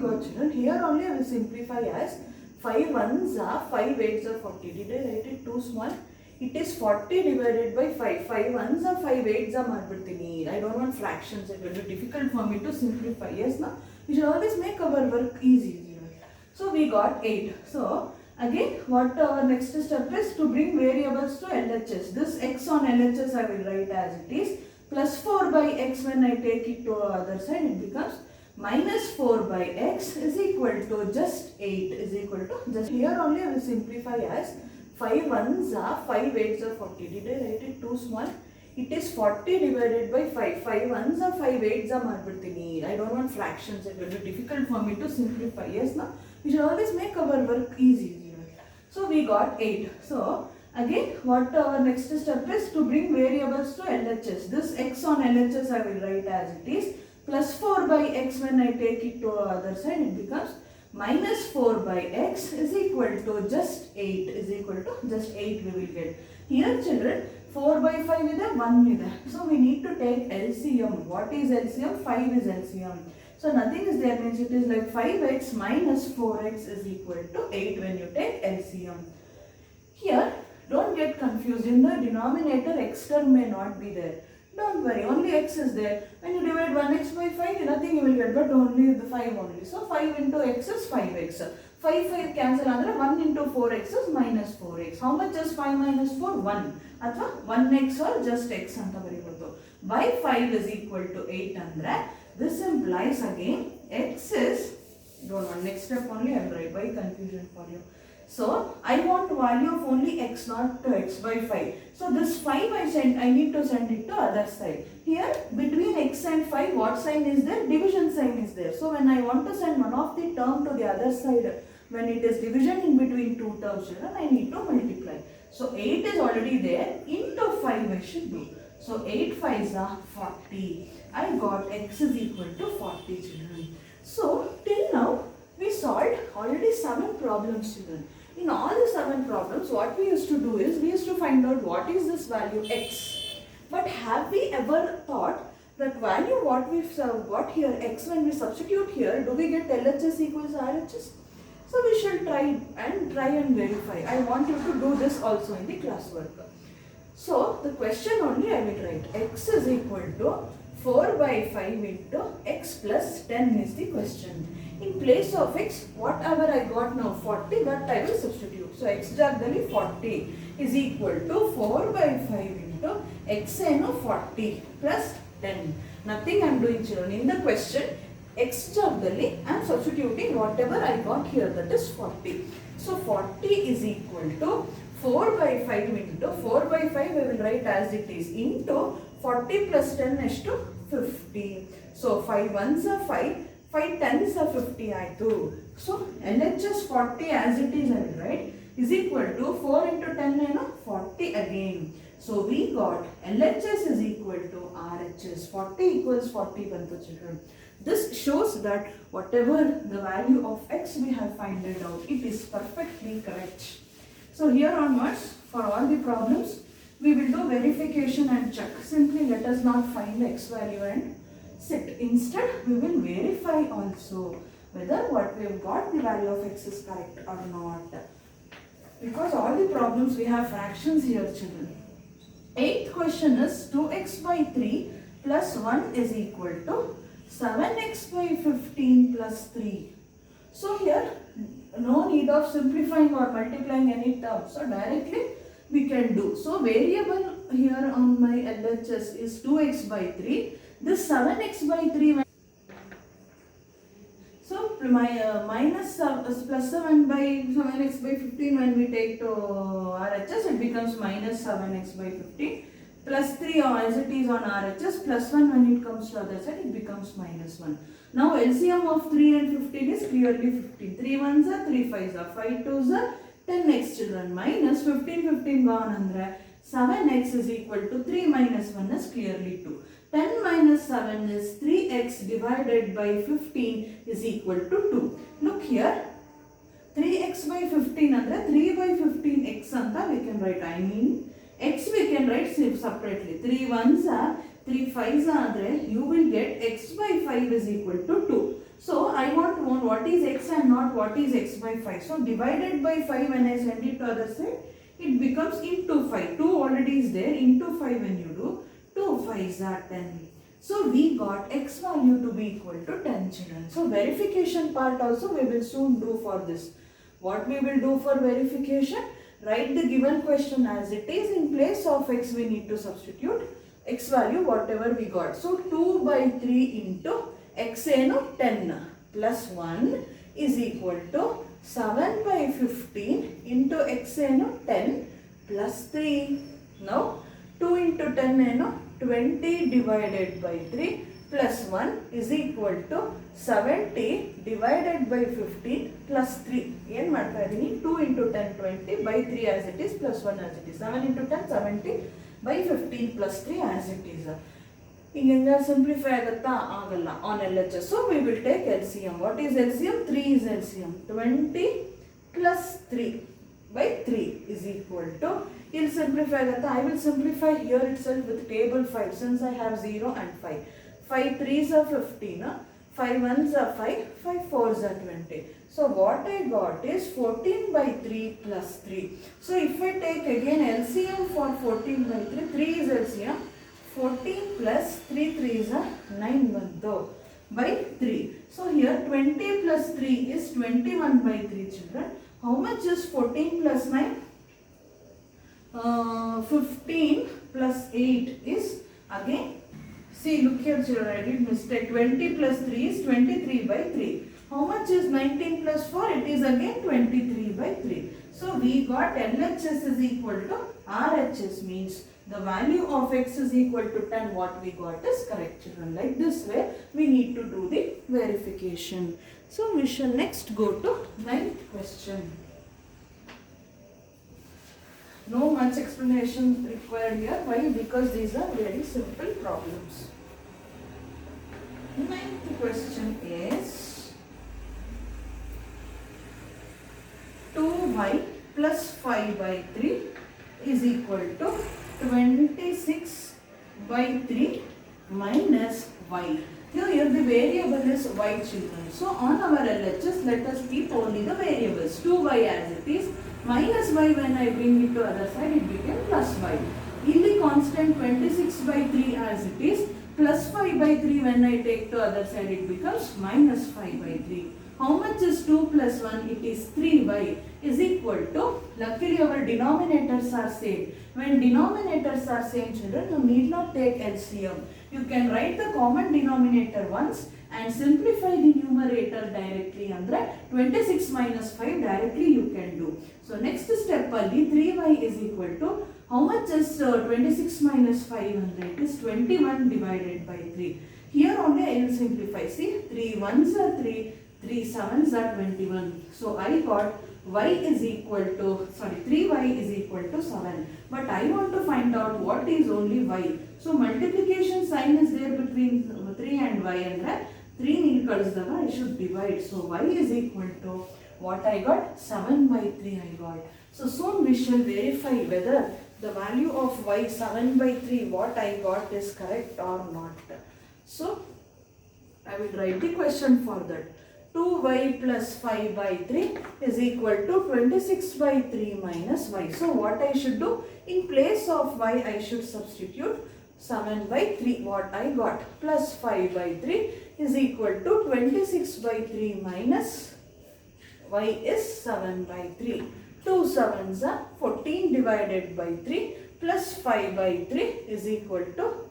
got children? Here only I will simplify as 5 ones are 5 eights are 40. Did I write it too small? It is 40 divided by 5. 5 ones are 5 eights are marbiltini. I don't want fractions. It will be difficult for me to simplify. Yes, now we should always make our work easy. So we got 8. So again, what our next step is to bring variables to LHS. This x on LHS I will write as it is. Plus 4 by x, when I take it to the other side, it becomes minus 4 by x is equal to just 8 is equal to just. Here only I will simplify as 5 ones are 5 eights are 40. Did I write it too small? It is 40 divided by 5. 5 ones are 5 eights are marbiltini. I don't want fractions. It will be difficult for me to simplify. Yes, now we should always make our work easy. So we got 8. So again, what our next step is to bring variables to LHS. This x on LHS I will write as it is. Plus 4 by x, when I take it to the other side, it becomes minus 4 by x is equal to just 8 is equal to just 8 we will get. Here children, 4 by 5 is there, 1 is there. So we need to take LCM. What is LCM? 5 is LCM. So nothing is there, means it is like 5x minus 4x is equal to 8 when you take LCM. Here, don't get confused. In the denominator, x term may not be there. Don't worry, only x is there. When you divide 1x by 5, nothing you will get, but only the 5 only. So 5 into x is 5x. 5 cancel andre 1 into 4x is minus 4x. How much is 5 minus 4? 1. Athwa 1x or just x anta baribodu. By 5 is equal to 8 andre. This implies again x is, don't know, next step only I will write. Why confusion for you? So I want value of only x not to x by 5. So this 5 I need to send it to other side. Here between x and 5 what sign is there? Division sign is there. So when I want to send one of the term to the other side, when it is division in between two terms, I need to multiply. So 8 is already there, into 5 I should do. So 8 5s are 40. I got x is equal to 40 children. So till now we solved already 7 problems children. In all the 7 problems, what we used to do is, we used to find out what is this value x. But have we ever thought that value what we got here x, when we substitute here, do we get LHS equals RHS? So we shall try and verify. I want you to do this also in the classwork. So the question only I will write. X is equal to 4 by 5 into x plus 10 is the question. In place of x, whatever I got now 40, that I will substitute. So x exactly 40 is equal to 4 by 5 into x and 40 plus 10. Nothing I am doing children. In the question, x exactly I am substituting whatever I got here, that is 40. So 40 is equal to 4 by 5 into 4 by 5 I will write as it is into 40 plus 10 is to 50. So 5 ones are 5. 5 tens are 50 I do. So LHS 40 as it is I will write is equal to 4 into 10 40 again. So we got LHS is equal to RHS. 40 equals 40 bantu children. This shows that whatever the value of x we have found it out, it is perfectly correct. So here onwards, for all the problems, we will do verification and check. Simply let us not find the x value and sit. Instead, we will verify also whether what we have got the value of x is correct or not. Because all the problems we have fractions here children. 8th question is 2x by 3 plus 1 is equal to 7x by 15 plus 3. So here no need of simplifying or multiplying any term. So directly we can do. So variable here on my LHS is 2x by 3. This 7x by 3. So my minus plus 7 by 7x by 15 when we take to RHS, it becomes minus 7x by 15 plus 3 as it is on RHS, plus 1 when it comes to other side, it becomes minus 1. Now LCM of 3 and 15 is clearly 15. 3 ones are 3 5s are 5 2s are 10x children, minus 15 gone andre 7x is equal to 3 minus 1 is clearly 2. 10 minus 7 is 3x divided by 15 is equal to 2. Look here, 3x by 15 andre 3 by 15 x anta we can write. I mean x we can write separately. 3 ones are 3 5s are andre you will get x by 5 is equal to 2. So I want to know what what is x and not what is x by 5. So divided by 5 when I send it to other side, it becomes into 5. 2 already is there, into 5 when you do, 2 5s are 10. So we got x value to be equal to 10 children. So verification part also we will soon do for this. What we will do for verification? Write the given question as it is. In place of x we need to substitute x value whatever we got. So 2 by 3 into x 10 plus 1 is equal to 7 by 15 into x 10 plus 3. Now 2 into 10 20 divided by 3 plus 1 is equal to 70 divided by 15 plus 3. 2 into 10 20 by 3 as it is plus 1 as it is. 7 into 10 70 by 15 plus 3 as it is. Simplify on LHS. So we will take LCM. What is LCM? 3 is LCM. 20 plus 3 by 3 is equal to, you'll simplify I will simplify here itself with table 5 since I have 0 and 5. 5 3s are 15, 5 1s are 5, 5 4s are 20. So what I got is 14 by 3 plus 3. So if I take again LCM for 14 by 3, 3 is LCM, 14 plus 3 3s are 9 1 by 3. So here 20 plus 3 is 21 by 3 children. How much is 14 plus 9? 15 plus 8 is again, see look here children, I did mistake. 20 plus 3 is 23 by 3. How much is 19 plus 4? It is again 23 by 3. So we got LHS is equal to RHS, means the value of x is equal to 10. What we got is correct children. Like this way we need to do the verification. So we shall next go to 9th question. No much explanation required here. Why? Because these are very simple problems. 9th question is 2y plus 5 by 3 is equal to 26 by 3 minus y. Here the variable is y children. So on our LHS, let us keep only the variables. 2y as it is, minus y when I bring it to other side, it became plus y. In the constant 26 by 3 as it is, plus 5 by 3 when I take to other side, it becomes minus 5 by 3. How much is 2 plus 1? It is 3y is equal to, luckily our denominators are same. When denominators are same children, you need not take LCM. You can write the common denominator once and simplify the numerator directly. Andre 26 minus 5 directly you can do. So next step only 3y is equal to, how much is 26 minus 5? It is 21 divided by 3. Here only I will simplify. See, 3 1s are 3, 3 7s are 21. So I got y is equal to, 3y is equal to 7. But I want to find out what is only y. So multiplication sign is there between 3 and y, and 3 need I should divide. So y is equal to what I got? 7 by 3 I got. So soon we shall verify whether the value of y 7 by 3 what I got is correct or not. So I will write the question for that. 2y plus 5 by 3 is equal to 26 by 3 minus y. So what I should do? In place of y I should substitute 7 by 3 what I got, plus 5 by 3 is equal to 26 by 3 minus y is 7 by 3. 2 7s are 14 divided by 3 plus 5 by 3 is equal to,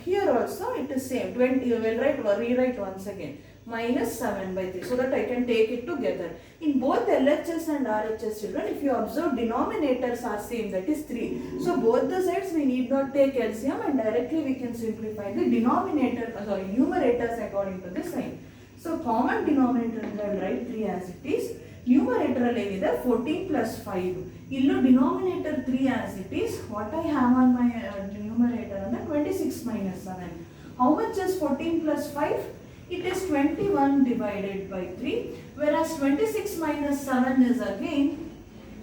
here also it is same, 20, you will rewrite once again, minus 7 by 3, so that I can take it together. In both LHS and RHS children, if you observe, denominators are same, that is 3. So both the sides we need not take LCM and directly we can simplify the numerators according to the sign. So common denominator I will write 3 as it is. Numerator is 14 plus 5. Illu denominator 3 as it is. What I have on my numerator is 26 minus 7. How much is 14 plus 5? It is 21 divided by 3. Whereas 26 minus 7 is again,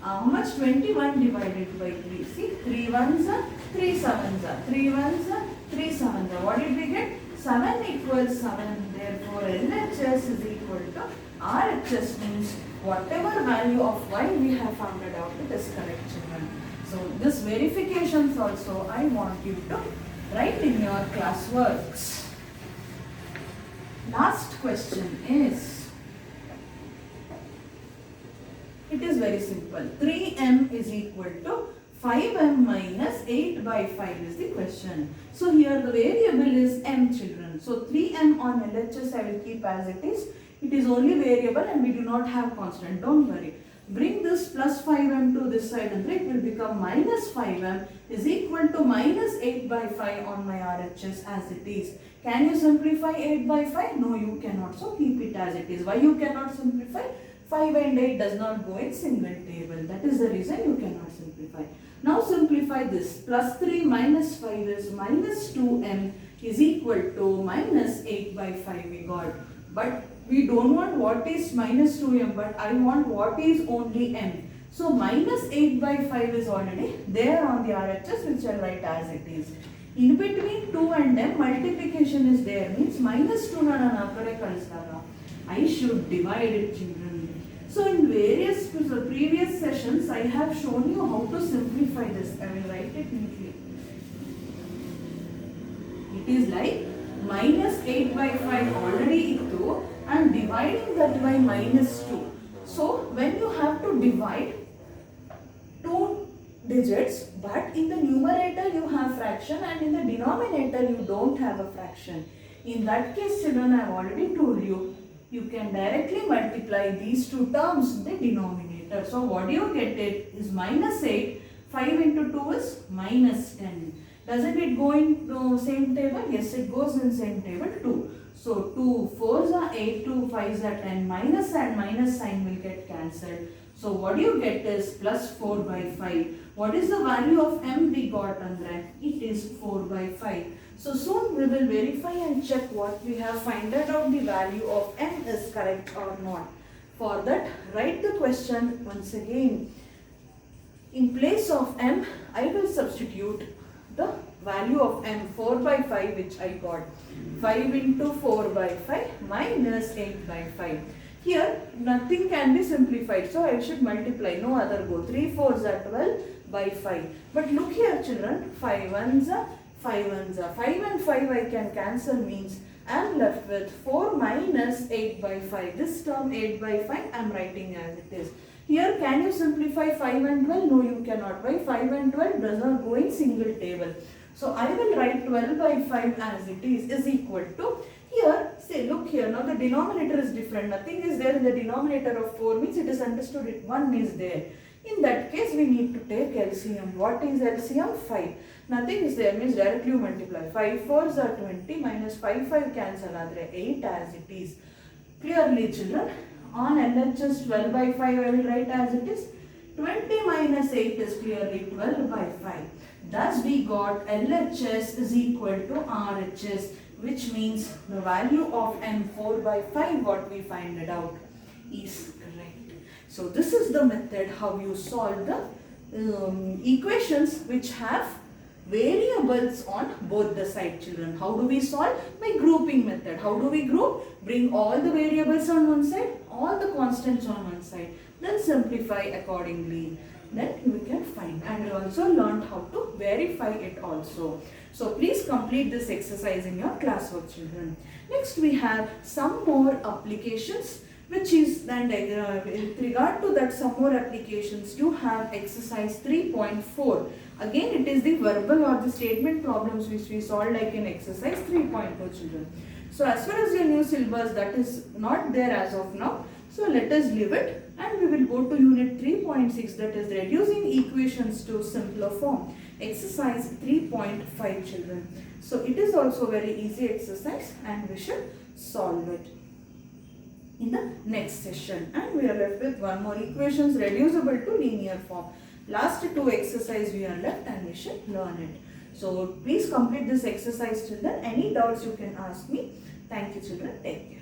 how much? 21 divided by 3. See, 3 1s are, 3 7s are, 3 1s are, 3 7s are. What did we get? 7 equals 7. Therefore, LHS is equal to RHS, means whatever value of y we have found it out, it is correct, children. So this verifications also I want you to write in your class works. Last question is, it is very simple. 3m is equal to 5m minus 8 by 5 is the question. So here the variable is m, children. So 3m on LHS I will keep as it is. It is only variable and we do not have constant. Don't worry. Bring this plus 5m to this side and it will become minus 5m is equal to minus 8 by 5 on my RHS as it is. Can you simplify 8 by 5? No, you cannot. So keep it as it is. Why you cannot simplify? 5 and 8 does not go in single table. That is the reason you cannot simplify. Now simplify this. Plus 3 minus 5 is minus 2m is equal to minus 8 by 5 we got. But we don't want what is minus 2m, but I want what is only m. So minus 8 by 5 is already there on the RHS, which I'll write as it is. In between 2 and m, multiplication is there, means minus 2 I should divide it, children. So in various previous sessions, I have shown you how to simplify this. I will write it neatly. It is like minus 8 by 5 already ittu and dividing that by minus 2. So when you have to divide 2 digits, but in the numerator you have fraction and in the denominator you don't have a fraction. In that case, children, I have already told you, you can directly multiply these two terms in the denominator. So what do you get it is minus 8, 5 into 2 is minus 10. Doesn't it go in the same table? Yes, it goes in same table 2. So 2 4s are 8, 2 5s are 10, minus and minus sign will get cancelled. So what you get is plus 4 by 5. What is the value of m we got on that? It is 4 by 5. So soon we will verify and check what we have found out the value of m is correct or not. For that, write the question once again. In place of m, I will substitute the value of m 4 by 5 which I got. 5 into 4 by 5 minus 8 by 5. Here nothing can be simplified, so I should multiply, no other go. 3 4s are 12 by 5. But look here, children, 5 1s are 5 1s are 5 and 5 I can cancel, means I am left with 4 minus 8 by 5. This term 8 by 5 I am writing as it is. Here can you simplify 5 and 12? No, you cannot. Why? 5 and 12 does not go in single table. So I will write 12 by 5 as it is equal to, here, say, look here, now the denominator is different. Nothing is there in the denominator of 4, means it is understood it 1 is there. In that case, we need to take LCM. What is LCM? 5. Nothing is there, means directly you multiply. 5 4s are 20, minus 5 5 cancel, adre 8 as it is. Clearly, children, on LHS 12 by 5 I will write as it is. 20 minus 8 is clearly 12 by 5. Thus we got LHS is equal to RHS, which means the value of m 4 by 5 what we find it out is correct. So this is the method how you solve the equations which have variables on both the side, children. How do we solve? By grouping method. How do we group? Bring all the variables on one side, all the constants on one side, then simplify accordingly. Then we can find, and we also learned how to verify it also. So please complete this exercise in your classwork, children. Next we have some more applications, which is then with regard to that some more applications you have exercise 3.4. Again it is the verbal or the statement problems which we solved like in exercise 3.4, children. So as far as your new syllabus, that is not there as of now. So let us leave it and we will go to unit 3.6, that is reducing equations to simpler form. Exercise 3.5, children. So it is also very easy exercise and we should solve it in the next session. And we are left with one more equations reducible to linear form. Last two exercise we are left and we should learn it. So please complete this exercise, children. Any doubts you can ask me. Thank you, children. Take care.